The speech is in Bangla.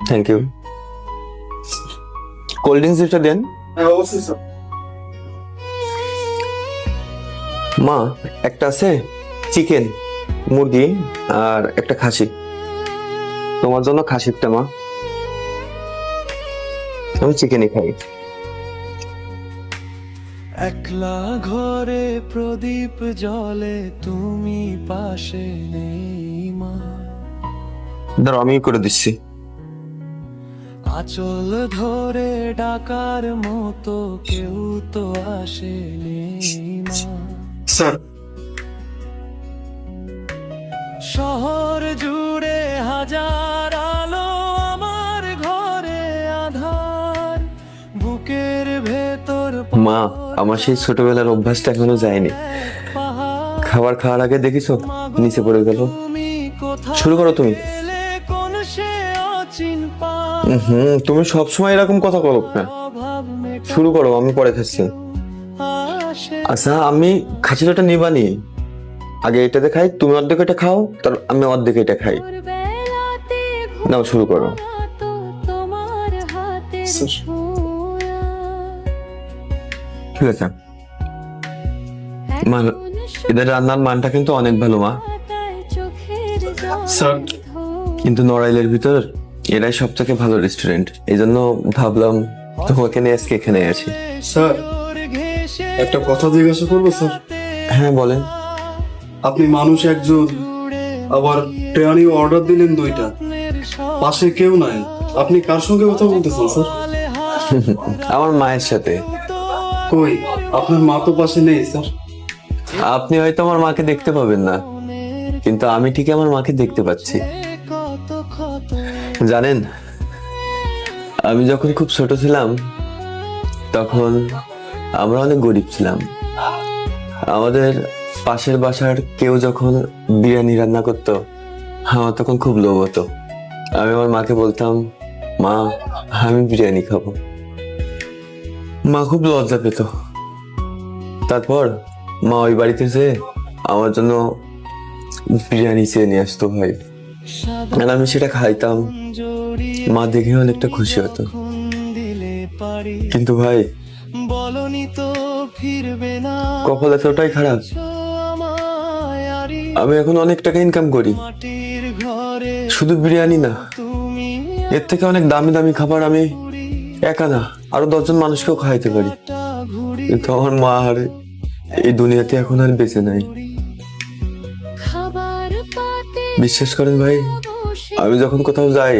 Thank you. কোল্ড ড্রিঙ্কস একটা দেন। হ্যাঁ অবশ্যই স্যার। মা, একটা আছে চিকেন, মুরগি আর একটা খাসি। তোমার জন্য খাসিরটা মা, আমি চিকেনই খাই। একলা ঘরে প্রদীপ জ্বলে, তুমি পাশে নেই মা। ধরো আমি করে দিচ্ছি। আঁচল ধরে ডাকার মতো কেউ তো আসে নেই মা। স্যার শহর জুড়ে হাজার আলো, আমার ঘরে আধার। বুকের ভেতর মা, আমার সেই ছোটবেলার অভ্যাসটা এখনো যায়নি। পাহাড়। খাবার খাওয়ার আগে দেখিছো নিচে পড়ে গেল। তুমি কোথায় শুরু করো তুমি। গেলে, কোন সে অচিন তুমি সবসময় এরকম কথা বলো না। অভাব মেটাতে শুরু করো, আমি পরে খাচ্ছি। আসে। আচ্ছা, আমি খাসিটা নিবানি, আগে এটাতে খাই, তুমি অর্ধেক এটা খাও, তার আমি অর্ধেক এটা খাই। নাও শুরু করো। ঠিক আছে মা, এদের রান্নার মানটা কিন্তু অনেক ভালো মা। স্যার কিন্তু নড়াইলের ভিতর এরাই সব থেকে ভালো রেস্টুরেন্ট, এই জন্য ভাবলাম তোমাকে নিয়ে আজকে এখানে আছি। স্যার একটা কথা জিজ্ঞাসা করবো স্যার? হ্যাঁ বলেন। আপনি মানুষ একজন, আবার ট্রেনিং অর্ডার দিলেন 2টা, পাশে কেউ নাই, আপনি কার সঙ্গে কথা বলতেছেন স্যার? আমার মায়ের সাথে। কই আপনার মা তো পাশে নেই স্যার। আপনি হয়তো আমার মাকে দেখতে পাবেন না, কিন্তু আমি ঠিক আমার মাকে দেখতে পাচ্ছি। কত ক্ষত জানেন, আমি যখন খুব ছোট ছিলাম তখন আমরা অনেক গরিব ছিলাম। আমাদের পাশের বাসার কেউ যখন বিরিয়ানি রান্না করতো, আমার তখন খুব লোভ হতো। আমি আমার মাকে বলতাম, মা আমি বিরিয়ানি খাবো। মা খুব লজ্জা পেত। তারপর মা ওই বাড়িতে যেয়ে আমার জন্য বিরিয়ানি চেয়ে নিয়ে আসতো ভাই, আর আমি সেটা খাইতাম। জড়িয়ে মা দেখে অনেকটা খুশি হতো। খুন দিলে পারি। কিন্তু ভাই বলনি তো ফিরবে না, কপাল এতটাই খারাপ, আমায় আরি। আমি এখন অনেক টাকা ইনকাম করি। মাটির ঘরে শুধু বিরিয়ানি না, তুমি এর থেকে অনেক দামি দামি খাবার আমি একা না আরো 10 জন মানুষকেও খাইতে পারি। একটা ঘুড়ি কিন্তু আমার মা আর এই দুনিয়াতে এখন আর বেঁচে নাই। খাবার পাতে বিশ্বাস করেন ভাই, আমি যখন কোথাও যাই